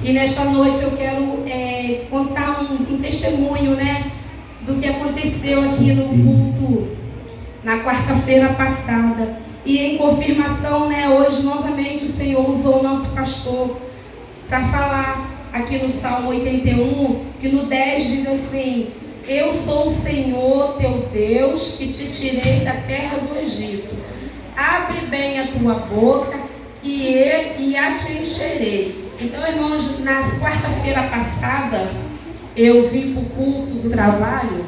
E nesta noite eu quero contar um testemunho, né, do que aconteceu aqui no culto na quarta-feira passada. E em confirmação, né, hoje novamente o Senhor usou o nosso pastor para falar aqui no Salmo 81, que no 10 diz assim: eu sou o Senhor teu Deus, que te tirei da terra do Egito. Abre bem a tua boca e a te encherei. Então, irmãos, na quarta-feira passada, eu vim para o culto do trabalho.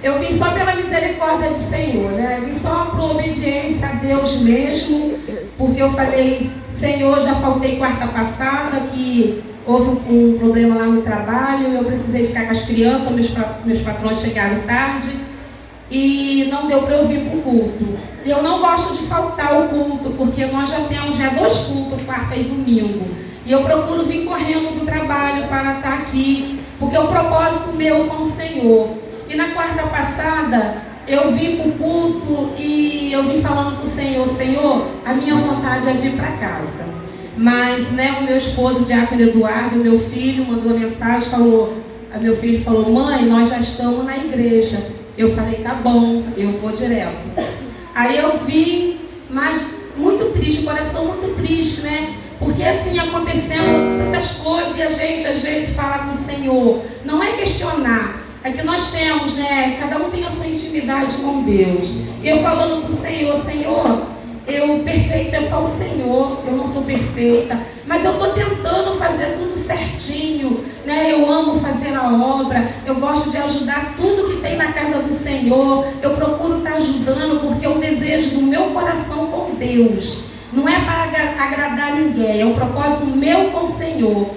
Eu vim só pela misericórdia do Senhor, né? Eu vim só por obediência a Deus mesmo, porque eu falei: Senhor, já faltei quarta passada, que houve um problema lá no trabalho, eu precisei ficar com as crianças, meus patrões chegaram tarde, e não deu para eu vir para o culto. Eu não gosto de faltar o culto, porque nós já temos 2 cultos, quarta e domingo. E eu procuro vir correndo do trabalho para estar aqui, porque é o propósito meu com o Senhor. E na quarta passada, eu vim para o culto e eu vim falando com o Senhor: Senhor, a minha vontade é de ir para casa. Mas, né, o meu esposo, o diácono Eduardo, meu filho, mandou uma mensagem, meu filho falou: mãe, nós já estamos na igreja. Eu falei: tá bom, eu vou direto. Aí eu vim, mas muito triste, coração muito triste, né? Porque assim, acontecendo tantas coisas e a gente às vezes fala com o Senhor. Não é questionar, é que nós temos, né? Cada um tem a sua intimidade com Deus. E eu falando com o Senhor: Senhor, perfeito é só o Senhor, eu não sou perfeita, mas eu estou tentando fazer tudo certinho, né? Eu amo fazer a obra, eu gosto de ajudar tudo que tem na casa do Senhor, eu procuro estar ajudando porque é o desejo do meu coração com Deus, não é para agradar ninguém, é um propósito meu com o Senhor.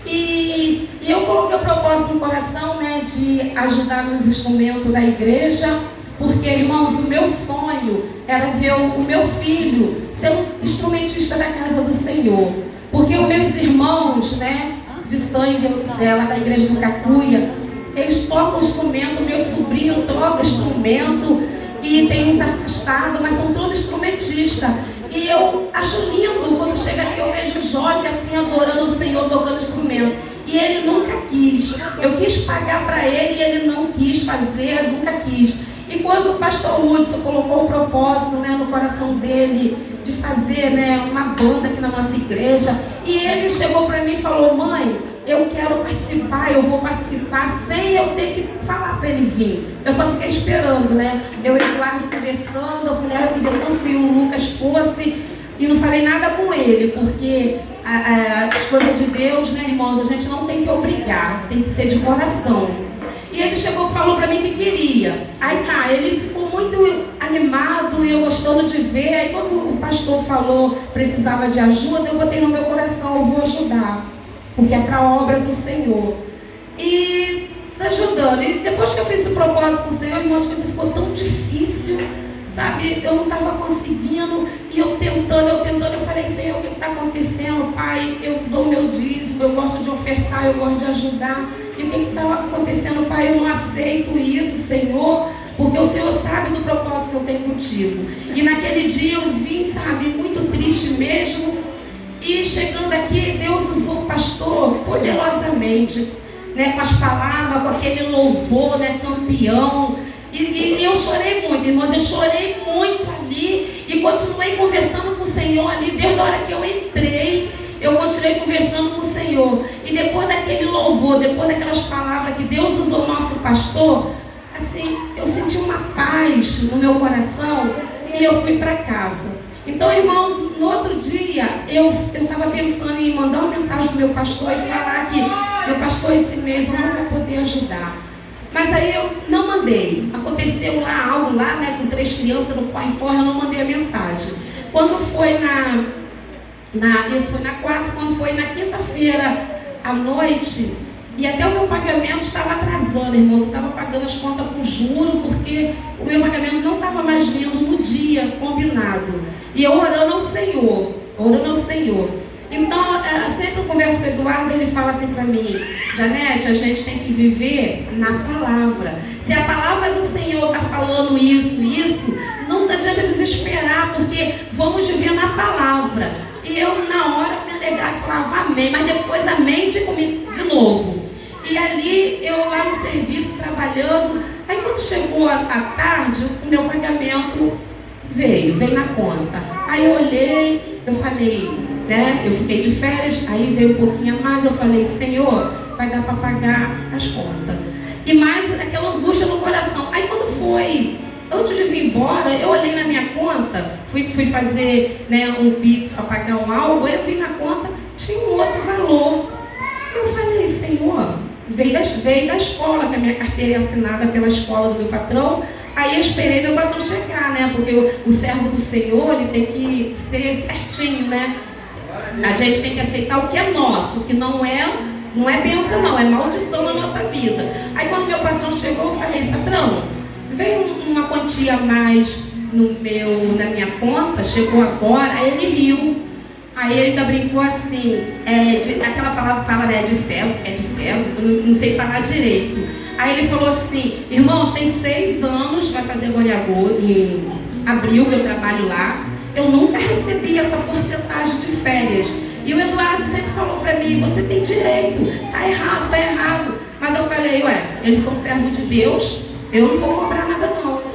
E eu coloquei o propósito no coração, né, de ajudar nos instrumentos da igreja. Porque, irmãos, o meu sonho era ver o meu filho ser um instrumentista da casa do Senhor. Porque os meus irmãos, né, de sangue dela, da igreja do Cacuia, eles tocam instrumento, meu sobrinho toca instrumento, e tem uns afastados, mas são todos instrumentistas. E eu acho lindo quando chega aqui, eu vejo um jovem assim adorando o Senhor, tocando instrumento. E ele nunca quis. Eu quis pagar para ele e ele não quis fazer, nunca quis. E quando o pastor Hudson colocou o propósito, né, no coração dele de fazer, né, uma banda aqui na nossa igreja, e ele chegou para mim e falou: mãe, eu quero participar, eu vou participar sem eu ter que falar para ele vir. Eu só fiquei esperando, né? Eu e o Eduardo conversando, eu falei: eu queria tanto que o Lucas fosse, e não falei nada com ele, porque as coisas de Deus, né, irmãos, a gente não tem que obrigar, tem que ser de coração. E ele chegou e falou para mim que queria. Aí tá, ele ficou muito animado e eu gostando de ver. Aí quando o pastor falou precisava de ajuda, eu botei no meu coração: eu vou ajudar, porque é para a obra do Senhor. E tá ajudando. E depois que eu fiz esse propósito com o Senhor, irmãos, a coisa ficou tão difícil, sabe? Eu não estava conseguindo, e eu tentando, eu falei: Senhor, o que está acontecendo? Pai, eu dou meu dízimo, eu gosto de ofertar, eu gosto de ajudar. E o que está acontecendo, Pai? Eu não aceito isso, Senhor, porque o Senhor sabe do propósito que eu tenho contigo. E naquele dia eu vim, sabe, muito triste mesmo. E chegando aqui, Deus usou o pastor poderosamente, né, com as palavras, com aquele louvor, né, campeão. E eu chorei muito, irmãos, eu chorei muito ali e continuei conversando com o Senhor ali. Desde a hora que eu entrei, eu continuei conversando com o Senhor. E depois daquele louvor, depois daquelas palavras que Deus usou o nosso pastor, assim, eu senti uma paz no meu coração e eu fui para casa. Então, irmãos, no outro dia, eu estava pensando em mandar uma mensagem para o meu pastor e falar que meu pastor esse mês não vai poder ajudar. Mas aí eu não mandei. Aconteceu lá algo lá, né, com 3 crianças no corre-corre, eu não mandei a mensagem. Quando foi isso foi na quarta, quando foi na quinta-feira à noite, e até o meu pagamento estava atrasando, irmãos, eu estava pagando as contas com juro, porque o meu pagamento não estava mais vindo no dia combinado. E eu orando ao Senhor. Então, sempre eu converso com o Eduardo, ele fala assim para mim: Janete, a gente tem que viver na palavra. Se a palavra do Senhor está falando isso, não adianta desesperar, porque vamos viver na palavra. E eu, na hora, me alegrava e falava amém, mas depois amém comigo de novo. E ali, eu lá no serviço, trabalhando, aí quando chegou a tarde, o meu pagamento veio na conta. Aí eu olhei, eu falei, né, eu fiquei de férias, aí veio um pouquinho a mais, eu falei, Senhor, vai dar para pagar as contas. E mais aquela angústia no coração. Aí quando foi, antes de vir embora, eu olhei na minha conta, fui fazer, né, um Pix para pagar um algo, aí eu vi na conta, tinha um outro valor. Eu falei, Senhor, veio da escola, que a minha carteira é assinada pela escola do meu patrão. Aí eu esperei meu patrão chegar, né? Porque o servo do Senhor, ele tem que ser certinho, né? A gente tem que aceitar o que é nosso, o que não é bênção não, é maldição na nossa vida. Aí quando meu patrão chegou, eu falei, patrão, veio uma quantia a mais na minha conta, chegou agora. Aí ele riu. Aí ele ainda brincou assim, aquela palavra que fala, né, de César, eu não sei falar direito. Aí ele falou assim, irmãos, tem 6 anos, vai fazer agora em abril que eu trabalho lá, eu nunca recebi essa porcentagem de férias. E o Eduardo sempre falou para mim, você tem direito, tá errado. Mas eu falei, eles são servos de Deus, eu não vou cobrar nada não.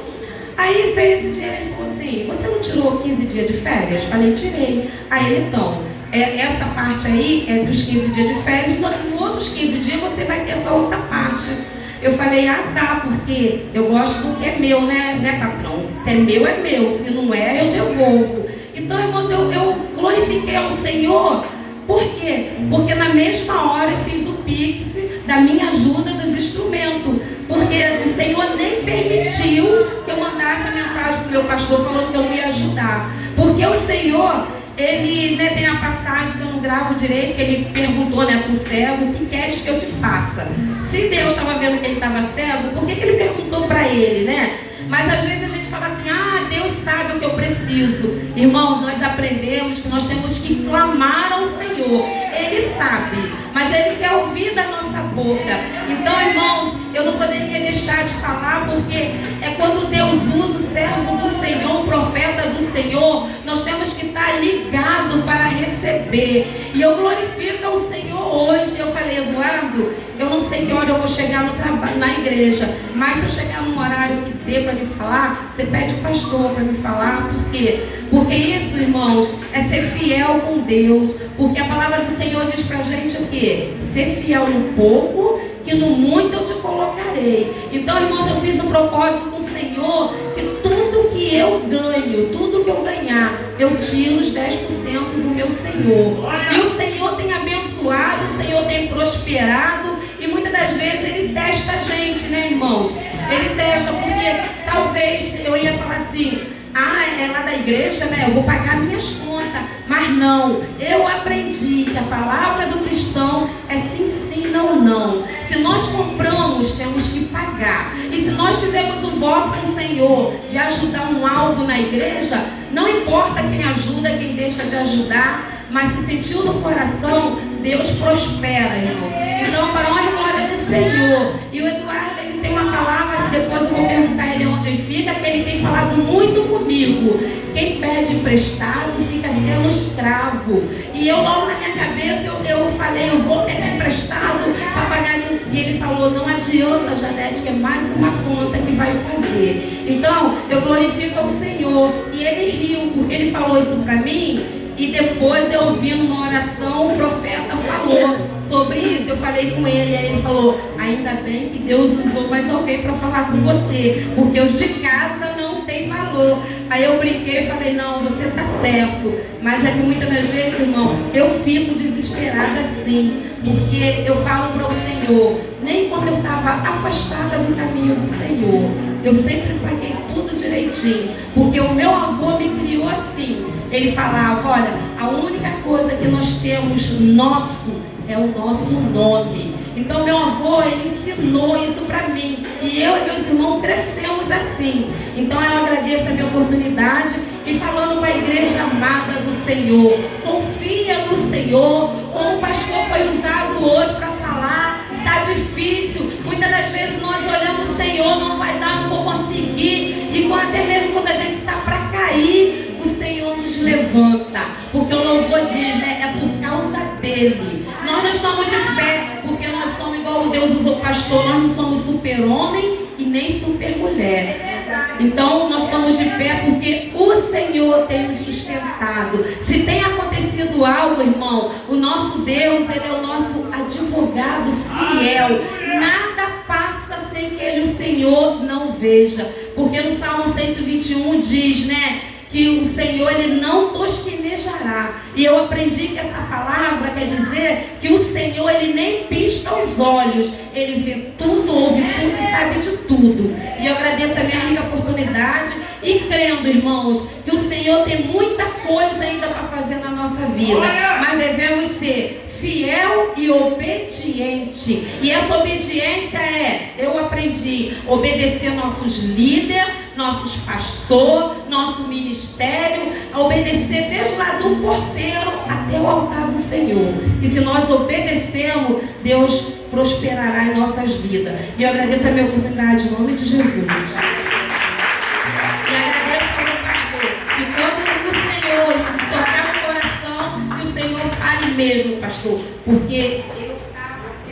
Aí veio esse dia e ele falou assim, você não tirou 15 dias de férias? Falei, tirei. Aí ele, então, essa parte aí é dos 15 dias de férias, nos outros 15 dias você vai ter essa outra parte. Eu falei, tá, porque eu gosto do que é meu, né patrão? Se é meu, se não é, eu devolvo. Então, irmãos, eu glorifiquei ao Senhor. Por quê? Porque na mesma hora eu fiz o Pix da minha ajuda dos instrumentos. Porque o Senhor nem permitiu que eu mandasse a mensagem para o meu pastor falando que eu ia ajudar. Porque o Senhor, ele, né, tem a passagem que eu não gravo direito, que ele perguntou, né, para o cego, o que queres que eu te faça? Se Deus estava vendo que ele estava cego, por que ele perguntou para ele, né? Mas às vezes a gente fala assim, Deus sabe o que eu preciso. Irmãos, nós aprendemos que nós temos que clamar ao Senhor. Ele sabe, mas Ele quer ouvir da nossa boca. Então, irmãos, eu não poderia deixar de falar, porque é quando Deus usa o servo do Senhor, o profeta do Senhor, nós temos que estar ligados para receber. E eu glorifico ao Senhor hoje. Eu falei, Eduardo, eu não sei que hora eu vou chegar no trabalho, na igreja, mas se eu chegar num horário que dê para me falar, você pede o pastor para me falar. Por quê? Porque isso, irmãos, é ser fiel com Deus. Porque a palavra do Senhor diz pra gente o quê? Ser fiel no pouco, que no muito eu te colocarei. Então, irmãos, eu fiz um propósito com o Senhor, que tudo que eu ganho, tudo que eu ganhar, eu tiro os 10% do meu Senhor. E o Senhor tem abençoado, o Senhor tem prosperado. E muitas das vezes Ele testa a gente, né, irmãos? Ele testa porque talvez eu ia falar assim, é lá da igreja, né? Eu vou pagar minhas contas. Mas não, eu aprendi que a palavra do cristão é sim, não. Se nós compramos, temos que pagar. E se nós fizermos um voto com o Senhor de ajudar um algo na igreja, não importa quem ajuda, quem deixa de ajudar, mas se sentiu no coração, Deus prospera, irmão. Então, para a honra e glória do Senhor. E o Eduardo, ele tem uma palavra que depois eu vou perguntar a ele onde ele fica, que ele tem falado muito comigo. Quem pede emprestado fica sendo escravo. E eu logo na minha cabeça, eu falei, eu vou pegar emprestado para pagar. E ele falou, não adianta, Janete, que é mais uma conta que vai fazer. Então, eu glorifico ao Senhor. E ele riu, porque ele falou isso para mim. E depois eu ouvi numa oração, o profeta falou sobre isso. Eu falei com ele, aí ele falou, ainda bem que Deus usou mais alguém para falar com você, porque os de casa não tem valor. Aí eu brinquei e falei, não, você está certo. Mas é que muitas das vezes, irmão, eu fico desesperada assim, porque eu falo para o Senhor, nem quando eu estava afastada do caminho do Senhor, eu sempre paguei tudo direitinho, porque o meu avô me criou assim. Ele falava, olha, a única coisa que nós temos nosso é o nosso nome. Então meu avô, ele ensinou isso para mim. E eu e meus irmãos crescemos assim. Então eu agradeço a minha oportunidade e falando para a igreja amada do Senhor, confia no Senhor. Como o pastor foi usado hoje para falar, está difícil. Muitas das vezes nós olhamos, Senhor, não vai dar, não vou conseguir. E até mesmo quando a gente está para cair, o Senhor nos levanta. Porque o louvor diz, né? É por causa dele. Nós não estamos de pé porque nós somos igual o Deus usou o pastor, nós não somos super-homem e nem super-mulher. Então nós estamos de pé porque o Senhor tem nos sustentado. Se tem acontecido algo, irmão, o nosso Deus, Ele é o nosso advogado fiel. Nada passa sem que Ele, o Senhor, não veja. Porque no Salmo 121 diz, né, que o Senhor, Ele não tosquenejará. E eu aprendi que essa palavra quer dizer que o Senhor, Ele nem pisca os olhos. Ele vê tudo, ouve tudo e sabe de tudo. E eu agradeço a minha rica oportunidade e crendo, irmãos, que o Senhor tem muita coisa ainda para fazer na nossa vida. Mas devemos ser fiel e obediente. E essa obediência eu aprendi, obedecer nossos líderes, nossos pastores, nosso ministério, a obedecer desde lá do porteiro até o altar do Senhor. Que se nós obedecermos, Deus prosperará em nossas vidas. E eu agradeço a minha oportunidade em nome de Jesus. E agradeço ao meu pastor. E quando o Senhor tocar no coração, que o Senhor fale mesmo, pastor, porque